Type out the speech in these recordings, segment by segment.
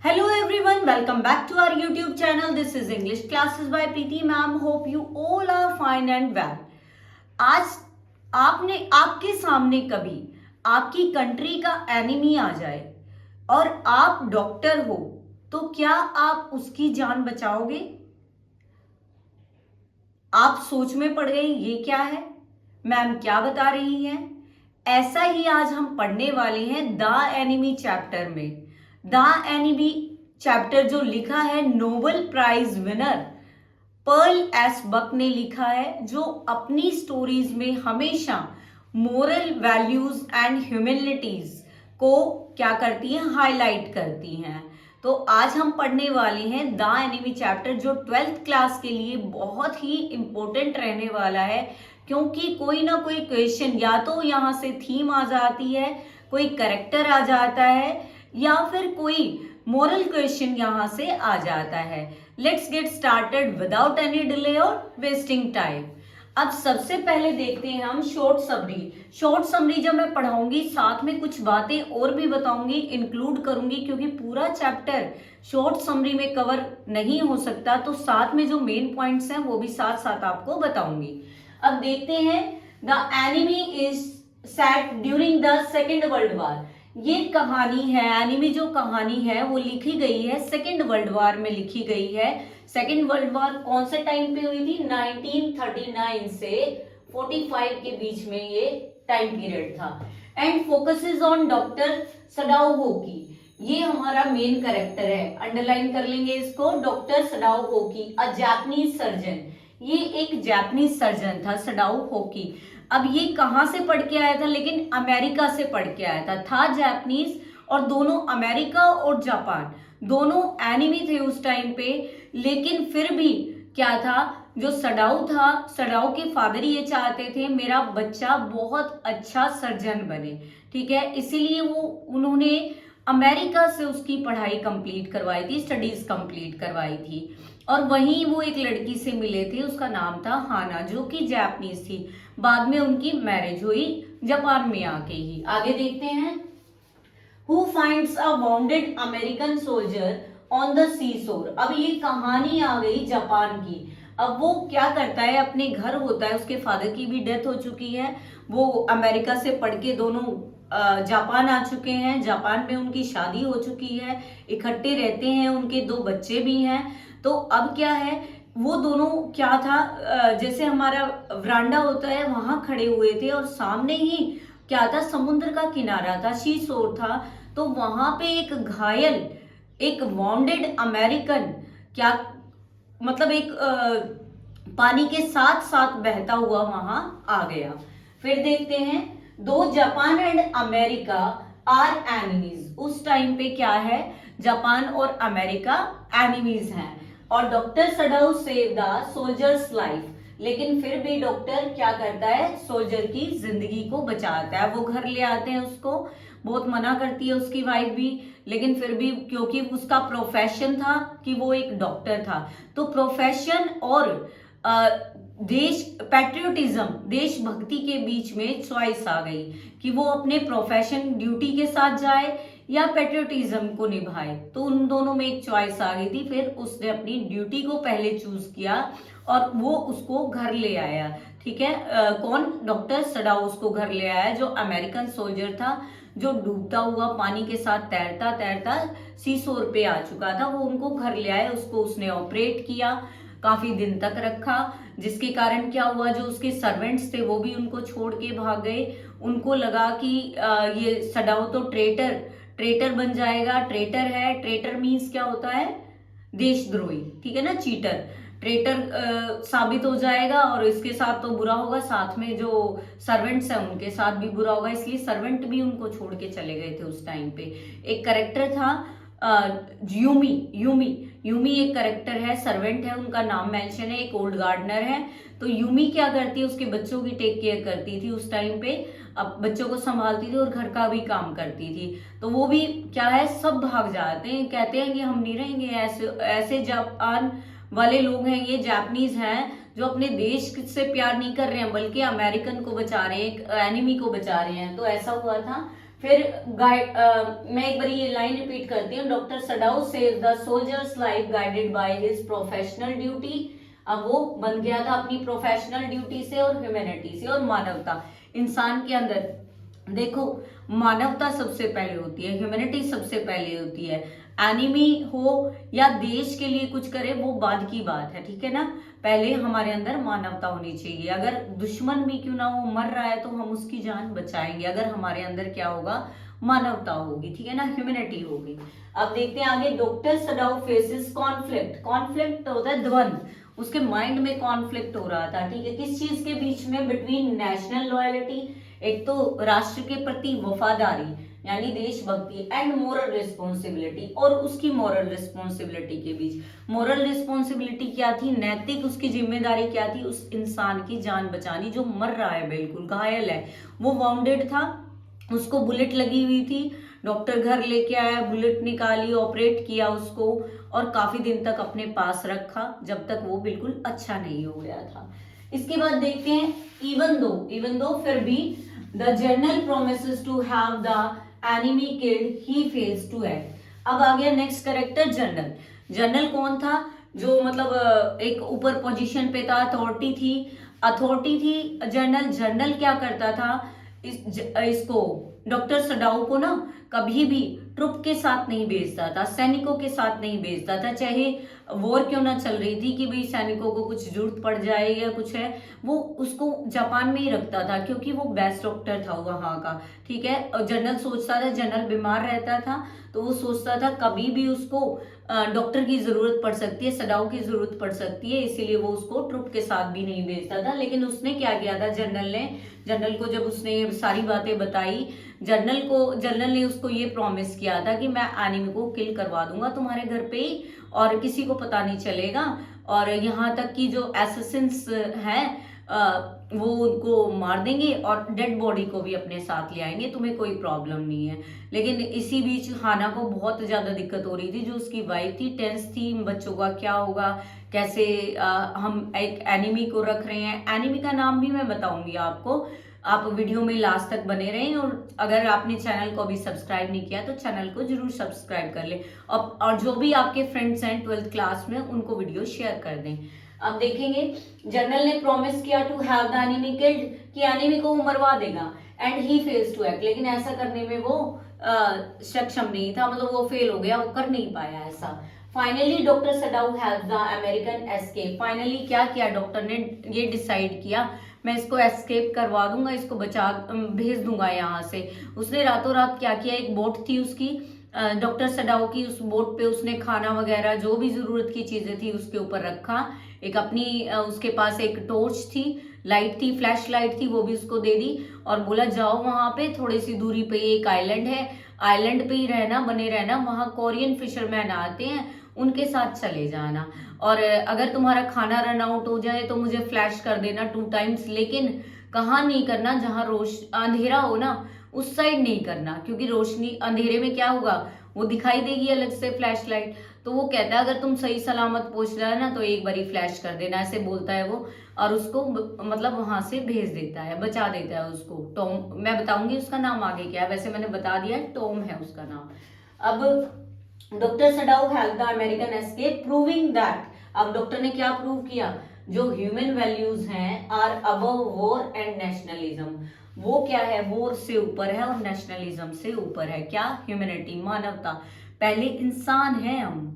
Hello everyone, welcome back to our YouTube channel. This is English Classes by Preeti Ma'am. Hope you all are fine and well. आज आपके सामने कभी आपकी country का enemy आ जाए और आप डॉक्टर हो तो क्या आप उसकी जान बचाओगे? आप सोच में पड़ गए, ये क्या है, मैम क्या बता रही हैं? ऐसा ही आज हम पढ़ने वाले हैं द एनिमी चैप्टर में। द एनिमी चैप्टर जो लिखा है Nobel prize winner Pearl S Buck ने लिखा है, जो अपनी स्टोरीज में हमेशा मोरल वैल्यूज एंड ह्यूमैनिटीज को क्या करती हैं, हाईलाइट करती हैं। तो आज हम पढ़ने वाले हैं द एनिमी चैप्टर, जो 12th क्लास के लिए बहुत ही इंपॉर्टेंट रहने वाला है, क्योंकि कोई ना कोई क्वेश्चन या तो यहाँ से थीम आ जाती है, कोई करेक्टर आ जाता है, या फिर कोई मोरल क्वेश्चन यहाँ से आ जाता है। Let's get started without any delay और वेस्टिंग टाइम। अब सबसे पहले देखते हैं हम शॉर्ट समरी। शॉर्ट समरी जब मैं पढ़ाऊंगी साथ में कुछ बातें और भी बताऊंगी, इंक्लूड करूंगी, क्योंकि पूरा चैप्टर शॉर्ट समरी में कवर नहीं हो सकता, तो साथ में जो मेन पॉइंट्स हैं वो भी साथ साथ आपको बताऊंगी। अब देखते हैं the enemy is set during the second world war. ये कहानी है, एनिमी जो कहानी है वो लिखी गई है सेकेंड वर्ल्ड वॉर में लिखी गई है। सेकेंड वर्ल्ड वॉर कौन से टाइम पे हुई थी? 1939 से 45 के बीच में ये टाइम पीरियड था। And focuses on doctor Sadao Hoki. ये हमारा मेन कैरेक्टर है, अंडरलाइन कर लेंगे इसको। Doctor Sadao Hoki, a Japanese surgeon. ये एक जापानीज सर्जन था, सडाओ होकी। अब ये कहां से पढ़ के आया था? लेकिन अमेरिका से पढ़ के आया था जापानीज, और दोनों अमेरिका और जापान दोनों एनिमी थे उस टाइम पे। लेकिन फिर भी क्या था, जो सडाऊ था, सडाऊ के फादर ये चाहते थे मेरा बच्चा बहुत अच्छा सर्जन बने, ठीक है, इसीलिए उन्होंने अमेरिका से उसकी पढ़ाई कंप्लीट करवाई थी, स्टडीज कंप्लीट करवाई थी। और वहीं वो एक लड़की से मिले थे, उसका नाम था हाना, जो कि जापानीज थी। बाद में उनकी मैरिज हुई जापान में आके ही। आगे देखते हैं। Who finds a wounded American soldier on the sea shore. अब ये कहानी आ गई जापान की। अब वो क्या करता है, अपने घर होता है, उसके फादर की भी डेथ हो चुकी है, वो अमेरिका से पढ़ के दोनों जापान आ चुके हैं, जापान में उनकी शादी हो चुकी है, इकट्ठे रहते हैं, उनके 2 बच्चे भी हैं। तो अब क्या है, वो दोनों क्या था, जैसे हमारा वरांडा होता है वहां खड़े हुए थे, और सामने ही क्या था, समुद्र का किनारा था, शी शोर था। तो वहां पे एक घायल, एक वाउंडेड अमेरिकन, क्या मतलब एक पानी के साथ साथ बहता हुआ वहां आ गया। फिर देखते हैं, दो Japan and America are enemies. उस टाइम पे क्या है, जापान और अमेरिका एनिमीज हैं, और doctor Sadao save the soldier's life. लेकिन फिर भी डॉक्टर क्या करता है, सोल्जर की जिंदगी को बचाता है। वो घर ले आते हैं उसको, बहुत मना करती है उसकी वाइफ भी, लेकिन फिर भी क्योंकि उसका प्रोफेशन था कि वो एक डॉक्टर था, तो प्रोफेशन और देश पैट्रियोटिज्म, देशभक्ति के बीच में चॉइस आ गई कि वो अपने प्रोफेशन ड्यूटी के साथ जाए या पैट्रियोटिज्म को निभाए। तो उन दोनों में एक चॉइस आ गई थी। फिर उसने अपनी ड्यूटी को पहले चूज किया और वो उसको घर ले आया, ठीक है। कौन? डॉक्टर सडाऊ उसको घर ले आया, जो अमेरिकन सोल्जर था, जो डूबता हुआ पानी के साथ तैरता तैरता सी शोर पे आ चुका था। वो उनको घर ले आए, उसको उसने ऑपरेट किया, काफी दिन तक रखा, जिसके कारण क्या हुआ, जो उसके सर्वेंट्स थे वो भी उनको छोड़ के भाग गए। उनको लगा कि ये सडाऊ तो ट्रेटर बन जाएगा। ट्रेटर है, ट्रेटर मीन्स क्या होता है, देशद्रोही, ठीक है ना, चीटर। ट्रेटर साबित हो जाएगा, और इसके साथ तो बुरा होगा, साथ में जो सर्वेंट्स हैं उनके साथ भी बुरा होगा, इसलिए सर्वेंट भी उनको छोड़ के चले गए थे उस टाइम पे। एक करेक्टर था यूमी यूमी यूमी एक करेक्टर है, सर्वेंट है, उनका नाम मेंशन है, एक ओल्ड गार्डनर है। तो यूमी क्या करती है, उसके बच्चों की टेक केयर करती थी उस टाइम पे, अब बच्चों को संभालती थी और घर का भी काम करती थी। तो वो भी क्या है, सब भाग जाते हैं, कहते हैं कि हम नहीं रहेंगे, ऐसे ऐसे जापान वाले लोग हैं, ये जापानीज हैं जो अपने देश से प्यार नहीं कर रहे हैं, बल्कि अमेरिकन को बचा रहे हैं, एक एनिमी को बचा रहे हैं। तो ऐसा हुआ था। फिर मैं एक बार ये लाइन रिपीट करती हूँ, doctor सडाउ saves the soldier's life guided by his professional duty. अब वो बन गया था अपनी प्रोफेशनल ड्यूटी से और ह्यूमैनिटी से और मानवता। इंसान के अंदर देखो मानवता सबसे पहले होती है, ह्यूमैनिटी सबसे पहले होती है। एनिमी हो या देश के लिए कुछ करे वो बाद की बात है, ठीक है ना। पहले हमारे अंदर मानवता होनी चाहिए। अगर दुश्मन भी क्यों ना वो मर रहा है तो हम उसकी जान बचाएंगे, अगर हमारे अंदर क्या होगा, मानवता होगी, ठीक है ना, ह्यूमैनिटी होगी। अब देखते हैं आगे, डॉक्टर सडाउ फेसेस कॉन्फ्लिक्ट। कॉन्फ्लिक्ट होता है द्वंद, उसके माइंड में कॉन्फ्लिक्ट हो रहा था, ठीक है, किस चीज के बीच में, बिटवीन नेशनल लॉयलिटी, एक तो राष्ट्र के प्रति वफादारी यानी देशभक्ति, एंड मोरल रिस्पॉन्सिबिलिटी, और उसकी मोरल रिस्पॉन्सिबिलिटी के बीच। मोरल रिस्पॉन्सिबिलिटी क्या थी, नैतिक उसकी जिम्मेदारी क्या थी, उस इंसान की जान बचानी जो मर रहा है, बिल्कुल घायल है, वो वाउंडेड था, उसको बुलेट लगी हुई थी। डॉक्टर घर लेके आया, बुलेट निकाली, ऑपरेट किया उसको और काफी दिन तक अपने पास रखा जब तक वो बिल्कुल अच्छा नहीं हो गया था। इसके बाद देखते हैं, इवन दो फिर भी the general promises to have the enemy killed, he fails to act. अब आ गया नेक्स्ट कैरेक्टर, जनरल। जनरल कौन था, जो मतलब एक ऊपर पोजीशन पे था, अथॉरिटी थी जनरल। जनरल क्या करता था, इसको डॉक्टर सडाउ को ना कभी भी ट्रुप के साथ नहीं भेजता था, सैनिकों के साथ नहीं भेजता था, चाहे वॉर क्यों ना चल रही थी कि भाई सैनिकों को कुछ जरूरत पड़ जाए या कुछ है, वो उसको जापान में ही रखता था क्योंकि वो बेस्ट डॉक्टर था वहां का, ठीक है। और जनरल सोचता था, जनरल बीमार रहता था तो वो सोचता था कभी भी उसको डॉक्टर की जरूरत पड़ सकती है, सडाउ की जरूरत पड़ सकती है, इसीलिए वो उसको ट्रुप के साथ भी नहीं भेजता था। लेकिन उसने क्या किया था, जनरल को जब उसने ये सारी बातें बताई, जनरल ने उसको ये प्रॉमिस किया था कि मैं एनिमी को किल करवा दूंगा तुम्हारे घर पे ही और किसी को पता नहीं चलेगा, और यहाँ तक कि जो एसेसिन्स हैं वो उनको मार देंगे और डेड बॉडी को भी अपने साथ ले आएंगे, तुम्हें कोई प्रॉब्लम नहीं है। लेकिन इसी बीच हाना को बहुत ज्यादा दिक्कत हो रही थी, जो उसकी वाइफ थी, टेंस थी, बच्चों का क्या होगा, कैसे हम एक एनिमी को रख रहे हैं। एनिमी का नाम भी मैं बताऊंगी आपको, आप वीडियो में लास्ट तक बने रहें, और अगर आपने चैनल को अभी सब्सक्राइब नहीं किया तो चैनल को जरूर सब्सक्राइब कर लें, और जो भी आपके फ्रेंड्स हैं 12th क्लास में उनको वीडियो शेयर कर दें। अब देखेंगे, जनरल ने प्रॉमिस किया to have the enemy killed, कि एनिमी को वो मरवा देगा, and he fails to act, लेकिन ऐसा करने में वो सक्षम नहीं था, मतलब वो फेल हो गया, वो कर नहीं पाया ऐसा। Finally doctor Sadao help the American escape. Finally क्या किया डॉक्टर ने, ये डिसाइड किया मैं इसको एस्केप करवा दूंगा, इसको बचा भेज दूंगा यहाँ से। उसने रातों रात क्या किया, एक बोट थी उसकी, डॉक्टर सडाउ की, उस बोट पे उसने खाना वगैरह जो भी जरूरत की चीजें थी उसके ऊपर रखा, एक अपनी उसके पास एक टॉर्च थी, लाइट थी, फ्लैश लाइट थी, वो भी उसको दे दी और बोला जाओ वहां पे थोड़ी सी दूरी पे एक आइलैंड है, आइलैंड पे ही रहना, बने रहना, वहां कोरियन फिशरमैन आते हैं, उनके साथ चले जाना, और अगर तुम्हारा खाना रन आउट हो जाए तो मुझे फ्लैश कर देना 2 टाइम्स, लेकिन कहाँ नहीं करना, जहां अंधेरा हो ना उस साइड नहीं करना, क्योंकि रोशनी अंधेरे में क्या होगा, वो दिखाई देगी अलग से फ्लैश लाइट। तो वो कहता है अगर तुम सही सलामत पहुंच रहा है ना तो एक बारी फ्लैश कर देना, ऐसे बोलता है वो, और उसको मतलब वहां से भेज देता है, बचा देता है उसको। टॉम, मैं बताऊंगी उसका नाम आगे क्या है, वैसे मैंने बता दिया है, टॉम है उसका नाम। अब doctor Sadao help the American escape, proving that, अब डॉक्टर ने क्या प्रूव किया, जो ह्यूमन वैल्यूज हैं are above war and nationalism, वो क्या है, वॉर से ऊपर है और नेशनलिज्म से ऊपर है, क्या, ह्यूमैनिटी, मानवता। पहले इंसान है हम,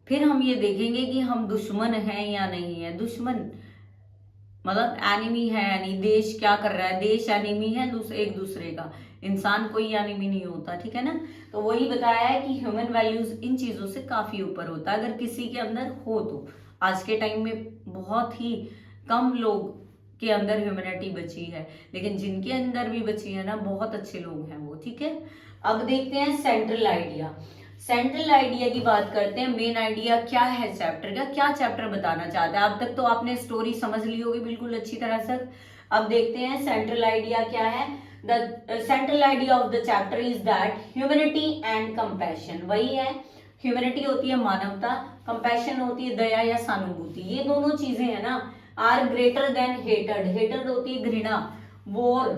फिर हम ये देखेंगे कि हम दुश्मन हैं या नहीं है। दुश्मन मतलब एनिमी है, यानी देश क्या कर रहा है, देश एनिमी है एक दूसरे का, इंसान कोई एनिमी नहीं होता, ठीक है ना। तो वही बताया है कि ह्यूमन वैल्यूज इन चीजों से काफी ऊपर होता है, अगर किसी के अंदर हो तो। आज के टाइम में बहुत ही कम लोग के अंदर ह्यूमैनिटी बची है, लेकिन जिनके अंदर भी बची है ना, बहुत अच्छे लोग हैं वो, ठीक है। अब देखते हैं सेंट्रल आइडिया। सेंट्रल आइडिया की बात करते हैं, मेन आइडिया क्या है चैप्टर का, क्या चैप्टर बताना चाहता है। अब तक तो आपने स्टोरी समझ ली होगी बिल्कुल अच्छी तरह से। अब देखते हैं सेंट्रल आइडिया क्या है। The central idea of the chapter is that humanity and compassion, वही है, ह्यूमैनिटी होती है मानवता, कंपैशन होती है दया या सहानुभूति, ये दोनों चीजें है ना, are greater than hatred, hatred होती है घृणा, वॉर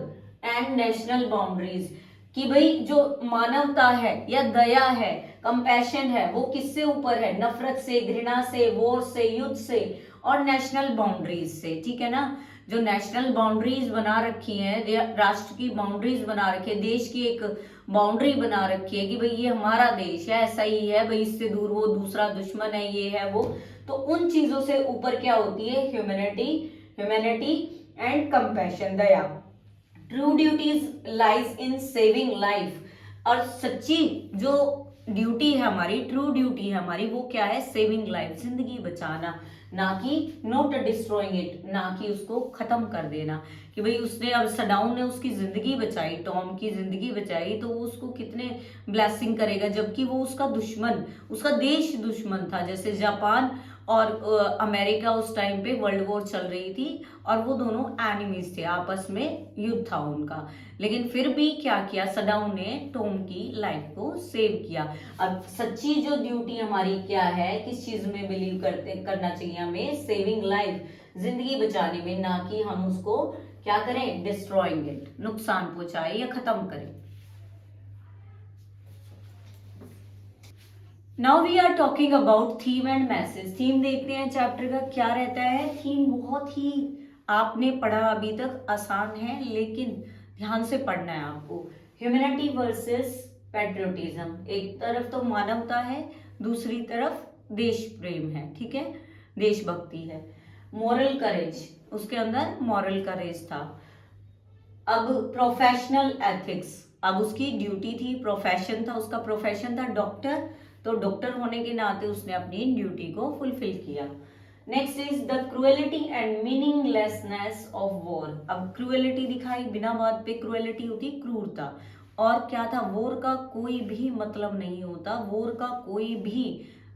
एंड नेशनल बाउंड्रीज, कि भाई जो मानवता है या दया है, कंपैशन है, वो किससे ऊपर है? नफरत से, घृणा से, वॉर से, युद्ध से और नेशनल बाउंड्रीज से। ठीक है ना, जो नेशनल बाउंड्रीज बना रखी है, राष्ट्र की बाउंड्रीज बना रखी है, देश की एक बाउंड्री बना रखी है कि भाई ये हमारा देश है, ऐसा ही है भाई, इससे दूर वो दूसरा दुश्मन है, ये है वो। तो उन चीजों से ऊपर क्या होती है? Humanity and compassion, Daya. True duties lies in saving life, और सच्ची जो ड्यूटी है हमारी, ट्रू ड्यूटी है हमारी, वो क्या है? सेविंग लाइफ, जिंदगी बचाना, ना कि नॉट डिस्ट्रॉइंग इट, ना कि उसको खत्म कर देना। कि भाई उसने, अब सडाउन ने उसकी जिंदगी बचाई, टॉम की जिंदगी बचाई, तो वो उसको कितने ब्लेसिंग करेगा, जबकि वो उसका दुश्मन, उसका देश दुश्मन था। जैसे जापान और अमेरिका उस टाइम पे वर्ल्ड वॉर चल रही थी और वो दोनों एनिमीज थे, आपस में युद्ध था उनका, लेकिन फिर भी क्या किया? सडाउन ने टॉम की लाइफ को सेव किया। अब सच्ची जो ड्यूटी हमारी क्या है, किस चीज में बिलीव करना चाहिए हमें? सेविंग लाइफ, जिंदगी बचाने में, ना कि हम उसको क्या करें? डिस्ट्रॉइंग इट, नुकसान पहुंचाए या खत्म करें। Now we are talking about theme and message. Theme देखते हैं चैप्टर का क्या रहता है। थीम बहुत ही आपने पढ़ा अभी तक, आसान है लेकिन ध्यान से पढ़ना है आपको। ह्यूमैनिटी वर्सेस पैट्रियोटिज्म, एक तरफ तो मानवता है, दूसरी तरफ देश प्रेम है, ठीक है, देशभक्ति है। मॉरल करेज, उसके अंदर मॉरल करेज था। अब प्रोफेशनल एथिक्स, अब उसकी ड्यूटी थी, प्रोफेशन था, उसका प्रोफेशन था डॉक्टर, तो डॉक्टर होने के नाते उसने अपनी ड्यूटी को फुलफिल किया। Next is the cruelty and meaninglessness of war. अब क्रुएलिटी दिखाई, बिना बात पे क्रुएलिटी होती क्रूरता, और क्या था? वॉर का कोई भी मतलब नहीं होता, वॉर का कोई भी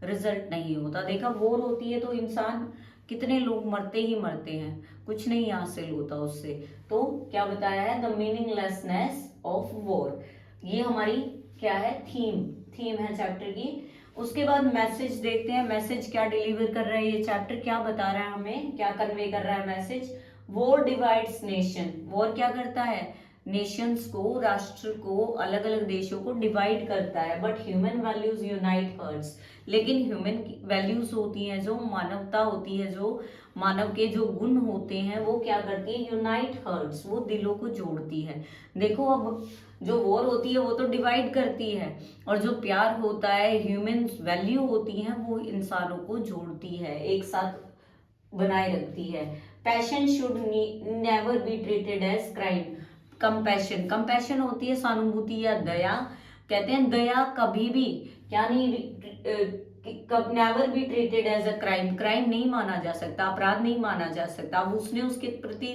रिजल्ट नहीं होता। देखा, वॉर होती है तो इंसान, कितने लोग मरते ही मरते हैं, कुछ नहीं हासिल होता उससे। तो क्या बताया है? द मीनिंगलेसनेस ऑफ वॉर, ये हमारी क्या है? थीम है चैप्टर की। उसके बाद मैसेज देखते हैं, मैसेज क्या डिलीवर कर रहा है ये चैप्टर, क्या बता रहा है हमें, क्या कन्वे कर रहा है message. War divides nation, war क्या करता है? नेशंस को, राष्ट्र को, अलग अलग देशों को डिवाइड करता है, but human values unite hearts. लेकिन ह्यूमन वैल्यूज होती हैं, जो मानवता होती है, जो मानव के जो गुण होते हैं, वो क्या करती है? यूनाइट हर्ट्स, वो दिलों को जोड़ती है। देखो, अब जो वॉर होती है वो तो डिवाइड करती है, और जो प्यार होता है, ह्यूमन वैल्यू होती है, वो इंसानों को जोड़ती है, एक साथ बनाए रखती है। Passion should never be treated as crime. Compassion होती है सहानुभूति या दया। कहते हैं दया कभी भी क्या नहीं, never be treated as a crime नहीं माना जा सकता, अपराध नहीं माना जा सकता। अब उसने उसके प्रति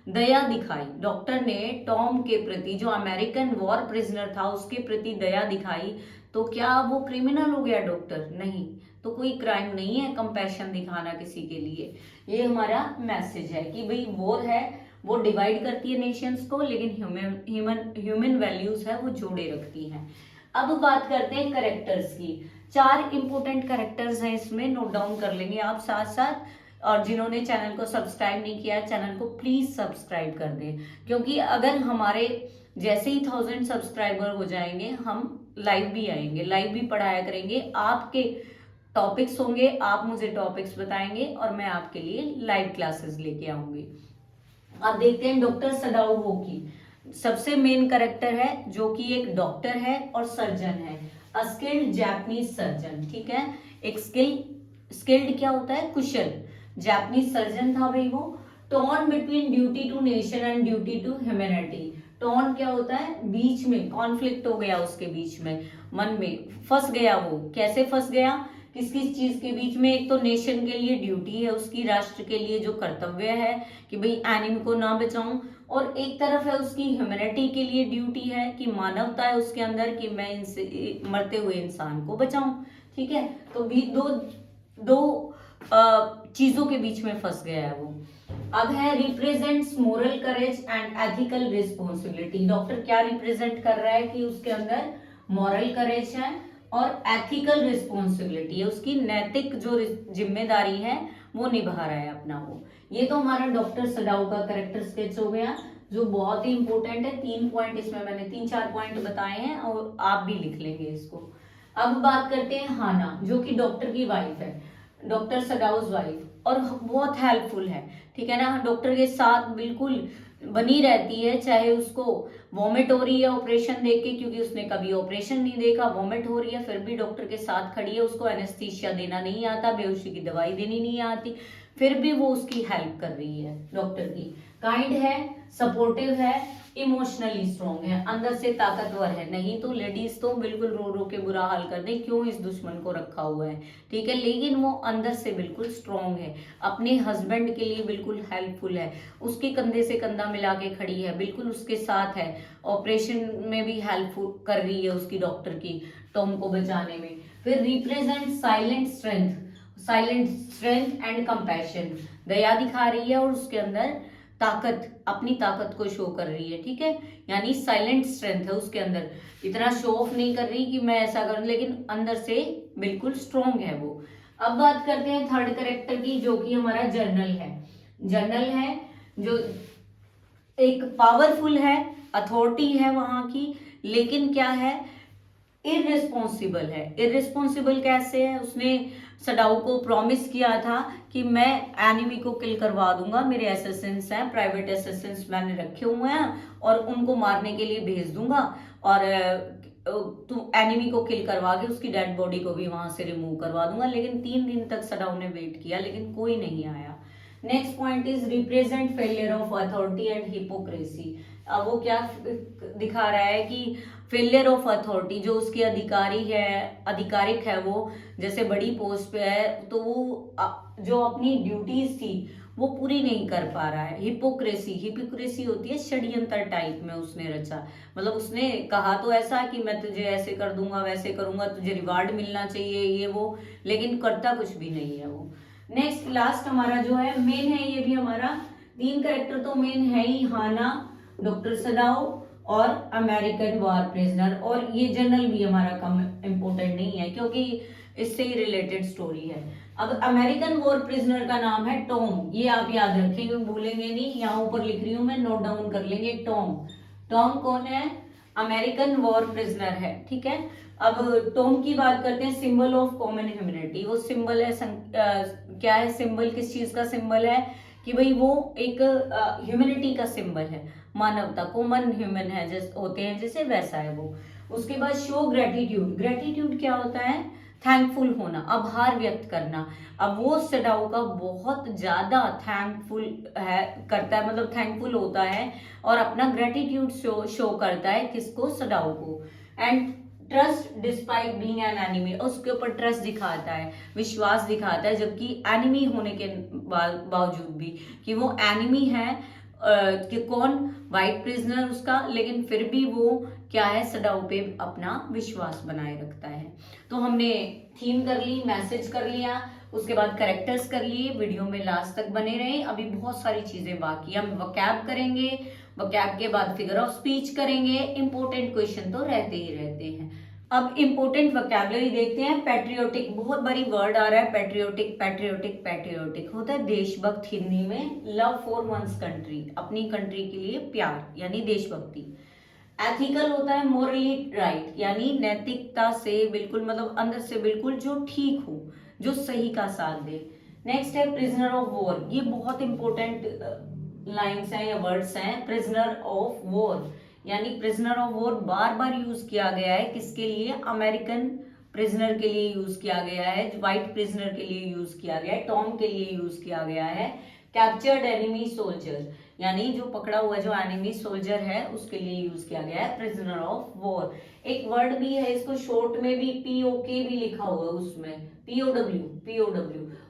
दया दिखाई, डॉक्टर ने टॉम के प्रति, जो अमेरिकन वॉर प्रिजनर था, उसके प्रति दया दिखाई, तो क्या वो क्रिमिनल हो गया डॉक्टर? नहीं, तो कोई क्राइम नहीं है कंपैशन दिखाना किसी के लिए। ये हमारा मैसेज है कि भाई वॉर है, वो डिवाइड करती है नेशंस को, लेकिन ह्यूमन वैल्यूज है वो जोड़े रखती हैं। अब बात करते हैं करेक्टर्स की। 4 इंपोर्टेंट करेक्टर्स हैं इसमें, नोट डाउन कर लेंगे आप साथ साथ। और जिन्होंने चैनल को सब्सक्राइब नहीं किया, चैनल को प्लीज सब्सक्राइब कर दें, क्योंकि अगर हमारे जैसे ही 1000 सब्सक्राइबर हो जाएंगे, हम लाइव भी आएंगे, लाइव भी पढ़ाया करेंगे, आपके टॉपिक्स होंगे, आप मुझे टॉपिक्स बताएंगे और मैं आपके लिए लाइव क्लासेस लेके आऊंगी। अब देखते हैं डॉक्टर सडाओ होकी, सबसे मेन कैरेक्टर है, जो कि एक डॉक्टर है और सर्जन है, अ स्किल्ड जापानीज सर्जन। ठीक है, एक स्किल्ड क्या होता है? कुशल जापानीज सर्जन था भाई वो। Torn between duty to nation and duty to humanity. Torn क्या होता है? बीच में कॉन्फ्लिक्ट हो गया, उसके बीच में, मन में फंस गया वो। कैसे फंस गया? किस किस चीज के बीच में? एक तो नेशन के लिए ड्यूटी है उसकी, राष्ट्र के लिए जो कर्तव्य है कि भाई एनिमी को ना बचाऊं, और एक तरफ है उसकी ह्यूमैनिटी के लिए ड्यूटी है कि मानवता है उसके अंदर कि मैं इनसे मरते हुए इंसान को बचाऊं। ठीक है, तो भी दो चीजों के बीच में फंस गया है वो। अब है represents moral courage and ethical responsibility. Doctor क्या रिप्रेजेंट कर रहा है? कि उसके अंदर मॉरल करेज है और एथिकल रिस्पॉन्सिबिलिटी है, उसकी नैतिक जो जिम्मेदारी है वो निभा रहा है अपना वो। ये तो हमारा डॉक्टर सडाओ का कैरेक्टर स्केच हो गया, जो बहुत ही इंपॉर्टेंट है। 3 पॉइंट इसमें मैंने 3-4 पॉइंट बताए हैं और आप भी लिख लेंगे इसको। अब बात करते हैं हाना, जो कि डॉक्टर की वाइफ है, डॉक्टर सदाउस वाइफ, और बहुत हेल्पफुल है, ठीक है ना। डॉक्टर के साथ बिल्कुल बनी रहती है, चाहे उसको वॉमिट हो रही है ऑपरेशन देख के, क्योंकि उसने कभी ऑपरेशन नहीं देखा, वॉमिट हो रही है फिर भी डॉक्टर के साथ खड़ी है, उसको एनेस्थीसिया देना नहीं आता, बेहोशी की दवाई देनी नहीं आती, फिर भी वो उसकी हेल्प कर रही है डॉक्टर की। काइंड है, सपोर्टिव है, इमोशनली स्ट्रॉन्ग है, अंदर से ताकतवर है। नहीं तो लेडीज तो बिल्कुल रो रो के बुरा हाल कर दे, क्यों इस दुश्मन को रखा हुआ है, ठीक है, लेकिन वो अंदर से बिल्कुल स्ट्रॉन्ग है, अपने हस्बैंड के लिए बिल्कुल हेल्पफुल है, उसके कंधे से कंधा मिला के खड़ी है, बिल्कुल उसके साथ है, ऑपरेशन में भी हेल्प कर रही है उसकी डॉक्टर की, टॉम को बचाने में। फिर represent silent strength and compassion, दया दिखा रही है और उसके अंदर ताकत, अपनी ताकत को शो कर रही है, ठीक है, यानी साइलेंट स्ट्रेंथ है उसके अंदर, इतना शो ऑफ नहीं कर रही कि मैं ऐसा करूं, लेकिन अंदर से बिल्कुल स्ट्रॉन्ग है वो। अब बात करते हैं थर्ड कैरेक्टर की, जो कि हमारा जर्नल है, जो एक पावरफुल है, अथॉरिटी है वहां की, लेकिन क्या है, इररिस्पॉन्सिबल है। इररिस्पॉन्सिबल कैसे है, उसने सडाऊ को प्रॉमिस किया था कि मैं एनिमी को किल करवा दूंगा, मेरे एसेसिन्स हैं, प्राइवेट एसेसिन्स मैंने रखे हुए हैं और उनको मारने के लिए भेज दूंगा, और तू एनिमी को किल करवा के उसकी डेड बॉडी को भी वहां से रिमूव करवा दूंगा। लेकिन 3 दिन तक सडाऊ ने वेट किया, लेकिन कोई नहीं आया। Next point is represent failure of authority and hypocrisy. अब वो क्या दिखा रहा है कि फेलियर ऑफ अथॉरिटी, जो उसकी आधिकारिक है, वो जैसे बड़ी पोस्ट पे है तो वो जो अपनी ड्यूटीज थी वो पूरी नहीं कर पा रहा है। हिपोक्रेसी होती है षड्यंत्र टाइप में उसने रचा, मतलब उसने कहा तो ऐसा कि मैं तुझे ऐसे कर दूंगा, वैसे करूंगा, तुझे रिवार्ड मिलना चाहिए, ये वो, लेकिन करता कुछ भी नहीं है वो। नेक्स्ट लास्ट हमारा जो है मेन है, ये भी हमारा 3 कैरेक्टर तो मेन है ही, हाना, डॉक्टर सदाओ और अमेरिकन वॉर प्रिजनर, और ये जनरल भी हमारा कम इम्पोर्टेंट नहीं है क्योंकि इससे ही रिलेटेड स्टोरी है। अब अमेरिकन वॉर प्रिजनर का नाम है टॉम, ये आप याद रखेंगे, भूलेंगे नहीं, यहाँ ऊपर लिख रही हूं मैं, नोट डाउन कर लेंगे। टॉम कौन है, अमेरिकन वॉर प्रिजनर है, ठीक है। अब टॉम की बात करते हैं, सिंबल ऑफ कॉमन ह्यूमैनिटी, वो सिंबल है, क्या है सिंबल, किस चीज का सिंबल है, कि भाई वो एक ह्यूमैनिटी का सिंबल है, मानवता, कॉमन ह्यूमन है जैसे होते हैं जैसे, वैसा है वो। उसके बाद शो ग्रेटिट्यूड क्या होता है, थैंकफुल होना, आभार व्यक्त करना। अब वो सडाऊ का बहुत ज्यादा थैंकफुल है, करता है, मतलब थैंकफुल होता है और अपना ग्रेटिट्यूड शो करता है, किसको, सडाऊ को। And trust despite being an enemy, उसके ऊपर ट्रस्ट दिखाता है, विश्वास दिखाता है, जबकि एनिमी होने के बावजूद भी, कि वो एनिमी है, कि कौन, वाइट प्रिजनर उसका, लेकिन फिर भी वो क्या है, सडाऊ पे अपना विश्वास बनाए रखता है। तो हमने थीम कर ली, मैसेज कर लिया, उसके बाद कैरेक्टर्स कर लिए, वीडियो में लास्ट तक बने रहे। अभी बहुत सारी चीजें बाकी, हम वोकैब करेंगे, वोकैब के बाद फिगर ऑफ स्पीच करेंगे, इंपॉर्टेंट क्वेश्चन तो रहते ही रहते हैं। अब इंपॉर्टेंट वोकैबुलरी देखते हैं। पैट्रियोटिक, बहुत बारी वर्ड आ रहा है, पैट्रियोटिक होता है देशभक्त, हिंदी में लव फॉर वंस कंट्री, अपनी कंट्री के लिए प्यार, यानी देशभक्ति। एथिकल होता है मोरली राइट, यानी नैतिकता से बिल्कुल, मतलब अंदर से बिल्कुल जो ठीक हो, जो सही का साथ दे। नेक्स्ट है प्रिजनर ऑफ वॉर, ये बहुत इंपॉर्टेंट लाइन्स हैं या वर्ड्स हैं। प्रिजनर ऑफ वॉर, यानी prisoner of war bar bar use किया गया है, किसके लिए, अमेरिकन प्रिजनर के लिए यूज किया गया है, व्हाइट प्रिजनर के लिए यूज किया गया है, टॉम के लिए यूज किया गया है। कैप्चर्ड एनिमी सोल्जर, यानी जो पकड़ा हुआ जो एनिमी सोल्जर है उसके लिए यूज किया गया है प्रिजनर ऑफ वॉर। एक वर्ड भी है, इसको शॉर्ट में भी पीओके भी लिखा हुआ है, उसमें पीओडब्ल्यू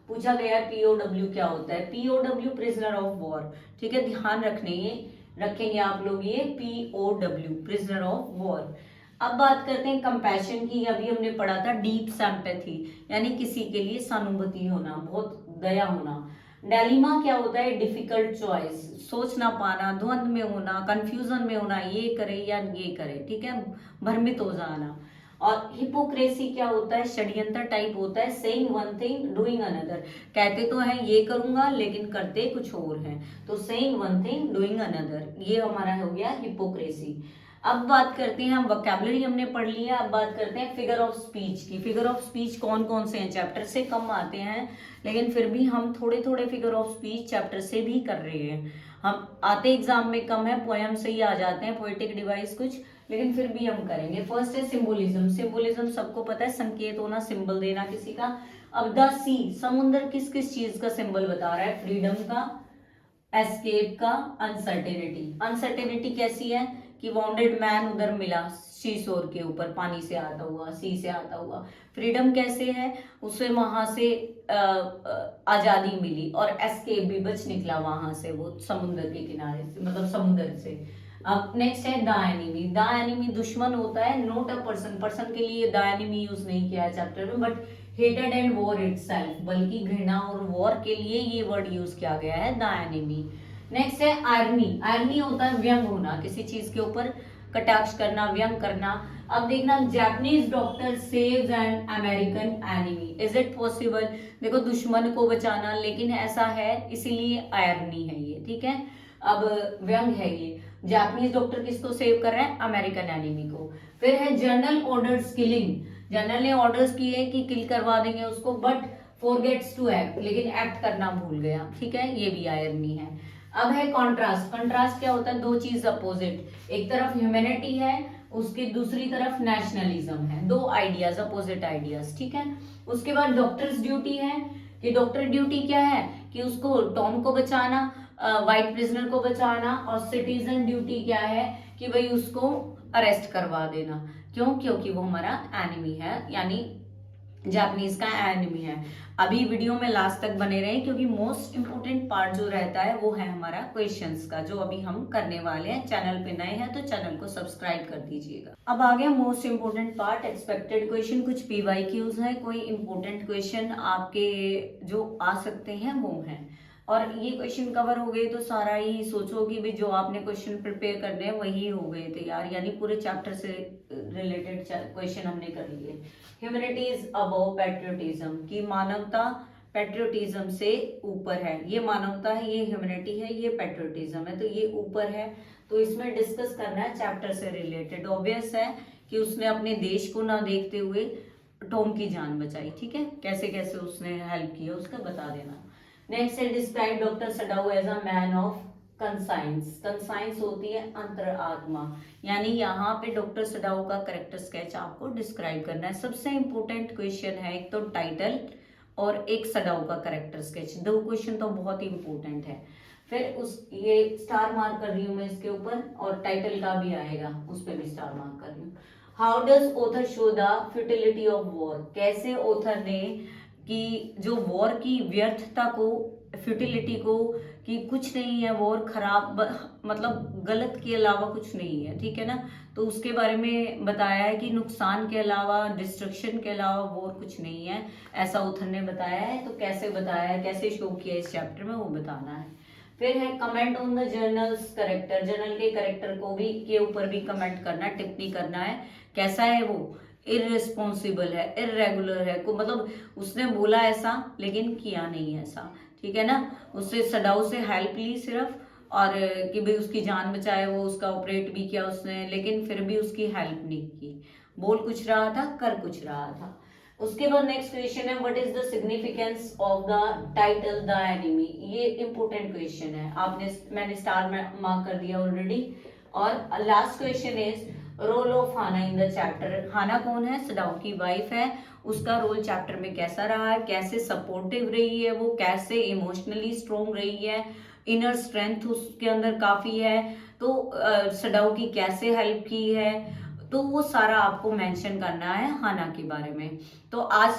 पूछा गया है, पीओडब्ल्यू क्या होता है, पीओडब्ल्यू प्रिजनर ऑफ वॉर, ठीक है, ध्यान रखेंगे आप लोग ये पीओडब्ल्यू प्रिजनर ऑफ वॉर। अब बात करते हैं कंपैशन की, अभी हमने पढ़ा था डीप सिंपैथी, यानी किसी के लिए सहानुभूति होना, बहुत दया होना। डायलिमा क्या होता है, डिफिकल्ट चॉइस, सोच ना पाना, द्वंद में होना, कंफ्यूजन में होना, ये करे या ये करे, ठीक है, भ्रमित हो जाना। और हिपोक्रेसी क्या होता है, षड्यंत्र टाइप होता है, saying one thing doing another, कहते तो हैं ये करूंगा लेकिन करते कुछ और हैं, तो saying one thing doing another, ये हमारा हो गया हिपोक्रेसी। अब बात करते हैं, हम वोकैबुलरी हमने पढ़ लिया, अब बात करते हैं फिगर ऑफ स्पीच की। फिगर ऑफ स्पीच कौन कौन से हैं, चैप्टर से कम आते हैं लेकिन फिर भी हम थोड़े थोड़े फिगर ऑफ स्पीच चैप्टर से भी कर रहे हैं। हम आते एग्जाम में कम है, पोएम से ही आ जाते हैं, पोएटिक डिवाइस कुछ, लेकिन फिर भी हम करेंगे। फर्स्ट है सिंबोलिज्म। सिंबोलिज्म सबको पता है, संकेत होना, सिंबल देना किसी का। अब द सी, समुद्र किस किस चीज का सिंबल बता रहा है, फ्रीडम का, एस्केप का, अनसर्टेनिटी। अनसर्टेनिटी कैसी है कि वाउंडेड मैन उधर मिला सी शोर के ऊपर, पानी से आता हुआ, सी से आता हुआ। फ्रीडम कैसे है, उसे वहां से आजादी मिली, और एस्केप भी, बच निकला वहां से, वो समुद्र के किनारे से, मतलब समुद्र से। अब नेक्स्ट है द एनिमी। द एनिमी दुश्मन होता है, नोट अ पर्सन, पर्सन के लिए द एनिमी यूज नहीं किया है चैप्टर में, but hated and war itself, बल्कि घृणा और वॉर के लिए ये वर्ड यूज किया गया है, द एनिमी। नेक्स्ट है आयरनी। आयरनी होता है व्यंग होना, किसी चीज के ऊपर कटाक्ष करना, व्यंग करना। अब देखना, Japanese doctor saves an American enemy, is it possible, देखो दुश्मन को बचाना, लेकिन ऐसा है इसीलिए आयरनी है ये, ठीक है। अब व्यंग है ये, जापानीज डॉक्टर किसको सेव कर रहे हैं, अमेरिकन एनिमी को। फिर है जनरल ऑर्डर्स किलिंग, जनरल ने ऑर्डर्स किए कि किल करवा देंगे उसको, बट फॉरगेट्स टू एक्ट, लेकिन एक्ट करना भूल गया, ठीक है, ये भी आयरनी है। अब है कॉन्ट्रास्ट। कॉन्ट्रास्ट क्या होता है, दो चीज अपोजिट, एक तरफ ह्यूमैनिटी है, उसकी दूसरी तरफ नेशनलिज्म है, दो आइडियाज, अपोजिट आइडियाज, ठीक है। उसके बाद डॉक्टर्स ड्यूटी है, कि डॉक्टर ड्यूटी क्या है कि उसको टॉम को बचाना, वाइट प्रिजनर को बचाना, और सिटीजन ड्यूटी क्या है कि भाई उसको अरेस्ट करवा देना। क्यों, क्योंकि वो हमारा एनिमी है, यानी जापानीज का एनिमी है। अभी वीडियो में लास्ट तक बने रहे, क्योंकि मोस्ट इंपोर्टेंट पार्ट जो रहता है वो है हमारा क्वेश्चंस का, जो अभी हम करने वाले हैं। चैनल पे नए हैं तो चैनल को सब्सक्राइब कर दीजिएगा। अब आ गया most important part, expected question. कुछ पीवाईक्यूज है, कोई इंपोर्टेंट क्वेश्चन आपके जो आ सकते हैं वो हैं, और ये क्वेश्चन कवर हो गए तो सारा ही सोचो कि भाई जो आपने क्वेश्चन प्रिपेयर करने हैं वही हो गए तैयार, यानी पूरे चैप्टर से रिलेटेड क्वेश्चन हमने कर लिए। ह्यूमैनिटी इज अबव पैट्रियोटिज्म, की मानवता पैट्रियोटिज्म से ऊपर है, ये मानवता है, ये ह्यूमैनिटी है, ये पैट्रियोटिज्म है, तो ये ऊपर है। तो इसमें डिस्कस करना है चैप्टर से रिलेटेड। ऑब्वियस है कि उसने अपने देश को ना देखते हुए टॉम की जान बचाई, ठीक है, कैसे कैसे उसने हेल्प किया उसका बता देना। नेक्स्ट है describe doctor Sadao as a man of conscience. Conscience होती है अंतर आत्मा, यानी यहाँ पे डॉक्टर सडाउ का करेक्टर स्केच आपको डिस्क्राइब करना है। सबसे इंपॉर्टेंट क्वेश्चन है, एक तो टाइटल और एक सडाउ का करेक्टर स्केच, दो क्वेश्चन तो बहुत ही इंपॉर्टेंट है। फिर उस ये स्टार मार्क कर रही हूँ मैं इसके ऊपर, और टाइटल का भी आएगा उस पर भी स्टार मार्क कर रही हूँ। How does author show the futility of war, कैसे ऑथर ने कि जो वॉर की व्यर्थता को, फ्यूटिलिटी को, कि कुछ नहीं है वॉर, खराब मतलब गलत के अलावा कुछ नहीं है, ठीक है ना, तो उसके बारे में बताया है कि नुकसान के अलावा, डिस्ट्रक्शन के अलावा वॉर कुछ नहीं है, ऐसा ऑथर ने बताया है। तो कैसे बताया है, कैसे शो किया इस चैप्टर में, वो बताना है। फिर है comment on the journals character, journal के करेक्टर को भी के ऊपर भी कमेंट करना, टिप्पणी करना है, कैसा है वो, इररिस्पॉन्सिबल है, इरेगुलर है, को मतलब उसने बोला ऐसा लेकिन किया नहीं ऐसा, ठीक है ना, उससे सडाउ से हेल्प ली सिर्फ, और कि भाई उसकी जान बचाए, वो उसका ऑपरेट भी किया उसने, लेकिन फिर भी उसकी हेल्प नहीं की, बोल कुछ रहा था कर कुछ रहा था। उसके बाद नेक्स्ट क्वेश्चन है, what is the significance of the title the enemy, ये इंपॉर्टेंट क्वेश्चन है, मैंने स्टार मार्क कर दिया ऑलरेडी। और last question is role of Hana in the chapter, Hana कौन है, सडाउ की वाइफ है, उसका रोल चैप्टर में कैसा रहा है, कैसे सपोर्टिव रही है वो, कैसे इमोशनली स्ट्रोंग रही है, इनर स्ट्रेंथ उसके अंदर काफी है, तो सडाउ की कैसे हेल्प की है, तो वो सारा आपको मेंशन करना है हाना के बारे में। तो आज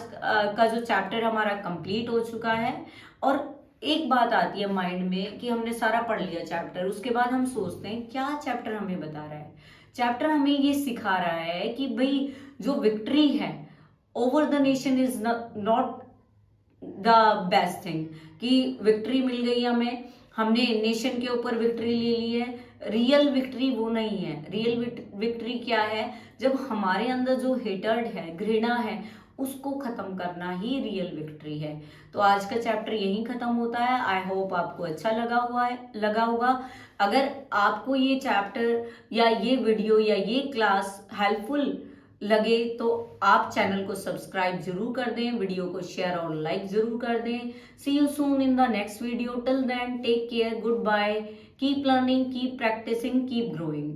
का जो चैप्टर हमारा कंप्लीट हो चुका है। और एक बात आती है माइंड में कि हमने सारा पढ़ लिया चैप्टर, उसके बाद हम सोचते हैं क्या चैप्टर हमें बता रहा है। चैप्टर हमें ये सिखा रहा है कि भाई जो विक्ट्री है over the nation is not the best thing, कि विक्ट्री मिल गई हमें, हमने नेशन के ऊपर विक्ट्री ले ली है, रियल विक्ट्री वो नहीं है। रियल विक्ट्री क्या है? जब हमारे अंदर जो हेटर्ड है, घृणा है, उसको खत्म करना ही रियल विक्ट्री है। तो आज का चैप्टर यहीं खत्म होता है। आई होप आपको अच्छा लगा होगा। अगर आपको ये चैप्टर या ये वीडियो या ये क्लास हेल्पफुल लगे तो आप चैनल को सब्सक्राइब जरूर कर दें, वीडियो को शेयर और लाइक जरूर कर दें। See you soon in the next video. Till then take care, good bye, keep learning, keep practising, keep growing.